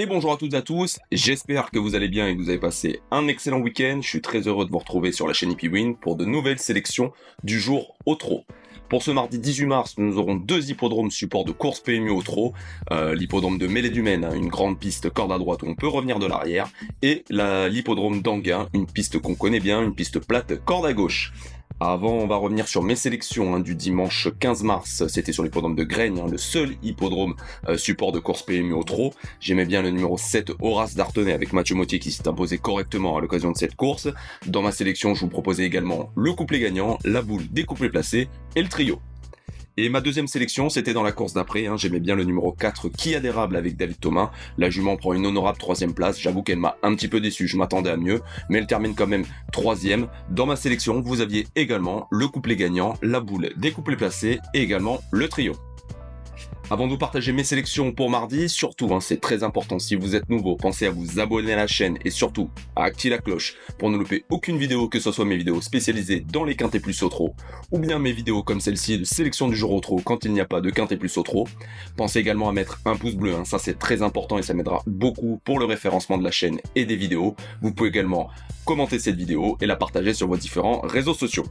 Et bonjour à toutes et à tous, j'espère que vous allez bien et que vous avez passé un excellent week-end. Je suis très heureux de vous retrouver sur la chaîne HippieWin pour de nouvelles sélections du jour au trot. Pour ce mardi 18 mars, nous aurons deux hippodromes support de course PMU au trot, l'hippodrome de Mêlée-du-Maine, une grande piste corde à droite où on peut revenir de l'arrière, et l'hippodrome d'Anguin, une piste qu'on connaît bien, une piste plate corde à gauche. Avant, on va revenir sur mes sélections du dimanche 15 mars. C'était sur l'hippodrome de Graignes, le seul hippodrome support de course PMU au trot. J'aimais bien le numéro 7, Horace d'Artenay, avec Mathieu Mottier qui s'est imposé correctement à l'occasion de cette course. Dans ma sélection, je vous proposais également le couplet gagnant, la boule des couplets placés et le trio. Et ma deuxième sélection, c'était dans la course d'après, j'aimais bien le numéro 4, Qui admirable avec David Thomas. La jument prend une honorable troisième place, j'avoue qu'elle m'a un petit peu déçu, je m'attendais à mieux, mais elle termine quand même troisième. Dans ma sélection, vous aviez également le couplet gagnant, la boule des couplets placés et également le trio. Avant de vous partager mes sélections pour mardi, surtout, c'est très important, si vous êtes nouveau, pensez à vous abonner à la chaîne et surtout à activer la cloche pour ne louper aucune vidéo, que ce soit mes vidéos spécialisées dans les quintés plus au trot, ou bien mes vidéos comme celle-ci de sélection du jour au trot quand il n'y a pas de quintés plus au trot. Pensez également à mettre un pouce bleu, ça c'est très important et ça m'aidera beaucoup pour le référencement de la chaîne et des vidéos. Vous pouvez également commenter cette vidéo et la partager sur vos différents réseaux sociaux.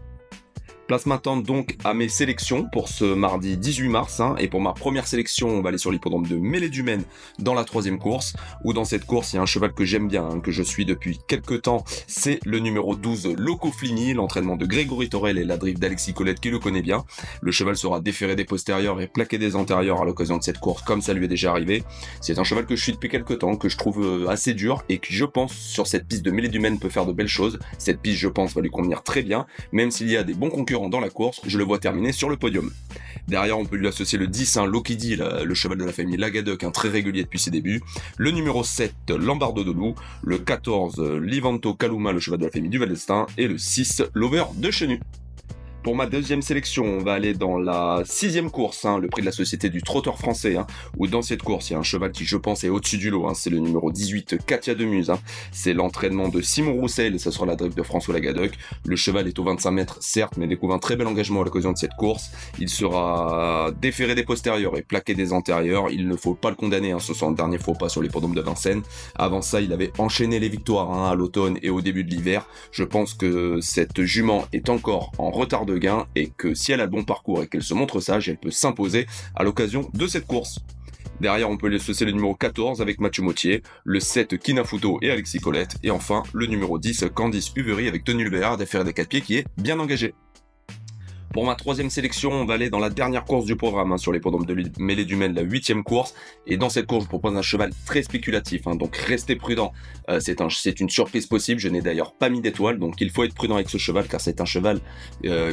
Place maintenant donc à mes sélections pour ce mardi 18 mars. Et pour ma première sélection, on va aller sur l'hippodrome de Mêlée-du-Maine dans la troisième course. Où dans cette course, il y a un cheval que j'aime bien, que je suis depuis quelques temps. C'est le numéro 12, Loco Fligny, l'entraînement de Grégory Torel et la drive d'Alexis Colette qui le connaît bien. Le cheval sera déféré des postérieurs et plaqué des antérieurs à l'occasion de cette course, comme ça lui est déjà arrivé. C'est un cheval que je suis depuis quelques temps, que je trouve assez dur et qui, je pense, sur cette piste de Mêlée-du-Maine peut faire de belles choses. Cette piste, je pense, va lui convenir très bien, même s'il y a des bons concurrents dans la course, je le vois terminer sur le podium. Derrière, on peut lui associer le 10, Lokidi, le cheval de la famille Lagadoc, très régulier depuis ses débuts, le numéro 7, Lambardo de Loup, le 14, Livanto Kaluma, le cheval de la famille du Val-d'Estaing, et le 6, Lover de Chenu. Pour ma deuxième sélection, on va aller dans la sixième course, le prix de la Société du Trotteur Français, où dans cette course, il y a un cheval qui, je pense, est au-dessus du lot, c'est le numéro 18, Katia de Muse, c'est l'entraînement de Simon Roussel, et ça sera la drive de François Lagadoc. Le cheval est au 25 mètres, certes, mais découvre un très bel engagement à l'occasion de cette course. Il sera déféré des postérieurs et plaqué des antérieurs. Il ne faut pas le condamner, ce sont le dernier faux pas sur l'hippodrome de Vincennes. Avant ça, il avait enchaîné les victoires à l'automne et au début de l'hiver. Je pense que cette jument est encore en retard de gain et que si elle a le bon parcours et qu'elle se montre sage, elle peut s'imposer à l'occasion de cette course. Derrière, on peut lui associer le numéro 14 avec Mathieu Mottier, le 7 Kinafuto et Alexis Colette, et enfin le numéro 10 Candice Uvery avec Tony Lebert d'affaire des 4 pieds qui est bien engagé. Pour ma troisième sélection, on va aller dans la dernière course du programme, sur l'hippodrome de Mêlée-du-Maine, la 8e course. Et dans cette course, je vous propose un cheval très spéculatif, donc restez prudent. C'est une surprise possible, je n'ai d'ailleurs pas mis d'étoile, donc il faut être prudent avec ce cheval, car c'est un cheval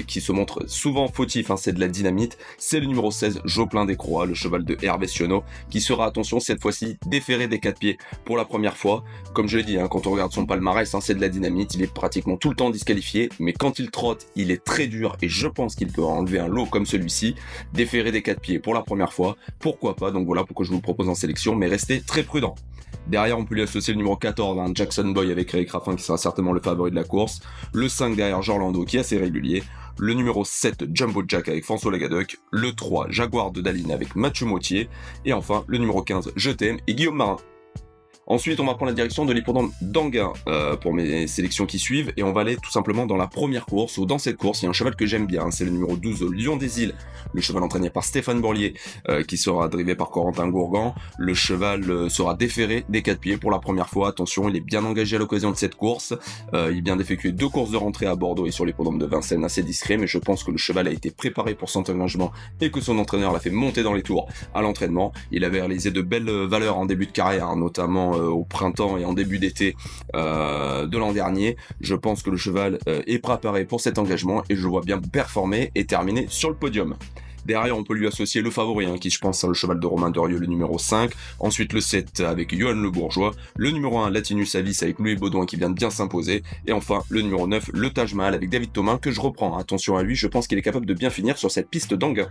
qui se montre souvent fautif, c'est de la dynamite. C'est le numéro 16, Joplin des Croix, le cheval de Hervé Sionneau, qui sera, attention, cette fois-ci déféré des 4 pieds pour la première fois. Comme je l'ai dit, quand on regarde son palmarès, c'est de la dynamite, il est pratiquement tout le temps disqualifié, mais quand il trotte, il est très dur, et je pense qu'il peut enlever un lot comme celui-ci, déféré des 4 pieds pour la première fois, pourquoi pas, donc voilà pourquoi je vous le propose en sélection, mais restez très prudent. Derrière, on peut lui associer le numéro 14, Jackson Boy avec Eric Raffin qui sera certainement le favori de la course, le 5 derrière Jorlando qui est assez régulier, le numéro 7 Jumbo Jack avec François Lagadoc, le 3 Jaguar de Daline avec Mathieu Mottier, et enfin le numéro 15 Je t'aime et Guillaume Marin. Ensuite, on va prendre la direction de l'hippodrome d'Anguin pour mes sélections qui suivent, et on va aller tout simplement dans la première course, où dans cette course, il y a un cheval que j'aime bien, c'est le numéro 12, Lion des Îles, le cheval entraîné par Stéphane Borlier, qui sera drivé par Corentin Gourgan. Le cheval sera déféré des 4 pieds pour la première fois, attention, il est bien engagé à l'occasion de cette course, il vient d'effectuer 2 courses de rentrée à Bordeaux et sur l'hippodrome de Vincennes assez discret, mais je pense que le cheval a été préparé pour son engagement et que son entraîneur l'a fait monter dans les tours à l'entraînement. Il avait réalisé de belles valeurs en début de carrière, notamment au printemps et en début d'été de l'an dernier. Je pense que le cheval est préparé pour cet engagement et je le vois bien performer et terminer sur le podium. Derrière, on peut lui associer le favori, qui je pense c'est le cheval de Romain Dorieux, le numéro 5. Ensuite, le 7 avec Johan Le Bourgeois. Le numéro 1, Latinus Avis avec Louis Baudouin qui vient de bien s'imposer. Et enfin, le numéro 9, le Taj Mahal avec David Thomas que je reprends. Attention à lui, je pense qu'il est capable de bien finir sur cette piste d'Anguin.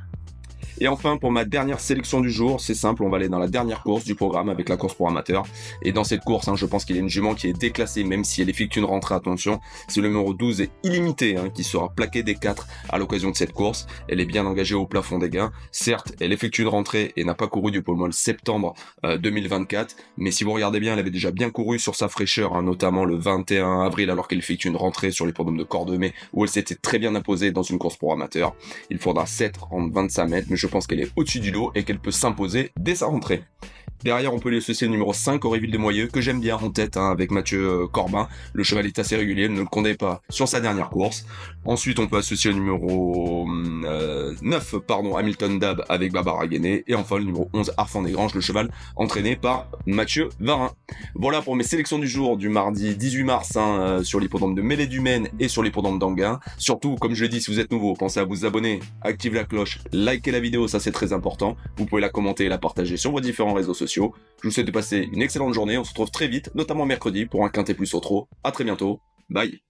Et enfin, pour ma dernière sélection du jour, c'est simple, on va aller dans la dernière course du programme avec la course pour amateurs. Et dans cette course, je pense qu'il y a une jument qui est déclassée, même si elle effectue une rentrée, attention. C'est le numéro 12 et illimité qui sera plaqué des 4 à l'occasion de cette course. Elle est bien engagée au plafond des gains. Certes, elle effectue une rentrée et n'a pas couru depuis le mois de septembre 2024. Mais si vous regardez bien, elle avait déjà bien couru sur sa fraîcheur, notamment le 21 avril, alors qu'elle effectue une rentrée sur l'hippodrome de Cordemais, où elle s'était très bien imposée dans une course pour amateurs. Il faudra 7 en 25 mètres, mais je pense qu'elle est au-dessus du lot et qu'elle peut s'imposer dès sa rentrée. Derrière, on peut lui associer le numéro 5, Auréville de Moyeux, que j'aime bien en tête, avec Mathieu Corbin. Le cheval est assez régulier, ne le condamne pas sur sa dernière course. Ensuite, on peut associer le numéro 9, Hamilton Dab, avec Barbara Guéné. Et enfin, le numéro 11, Arfan des Granges, le cheval entraîné par Mathieu Varin. Voilà pour mes sélections du jour du mardi 18 mars, sur l'hippodrome de Mêlée du Maine et sur l'hippodrome d'Anguin. Surtout, comme je l'ai dit, si vous êtes nouveau, pensez à vous abonner, activez la cloche, likez la vidéo, ça c'est très important. Vous pouvez la commenter et la partager sur vos différents réseaux sociaux. Je vous souhaite de passer une excellente journée, on se retrouve très vite, notamment mercredi, pour un quintet plus au trot. À très bientôt, bye.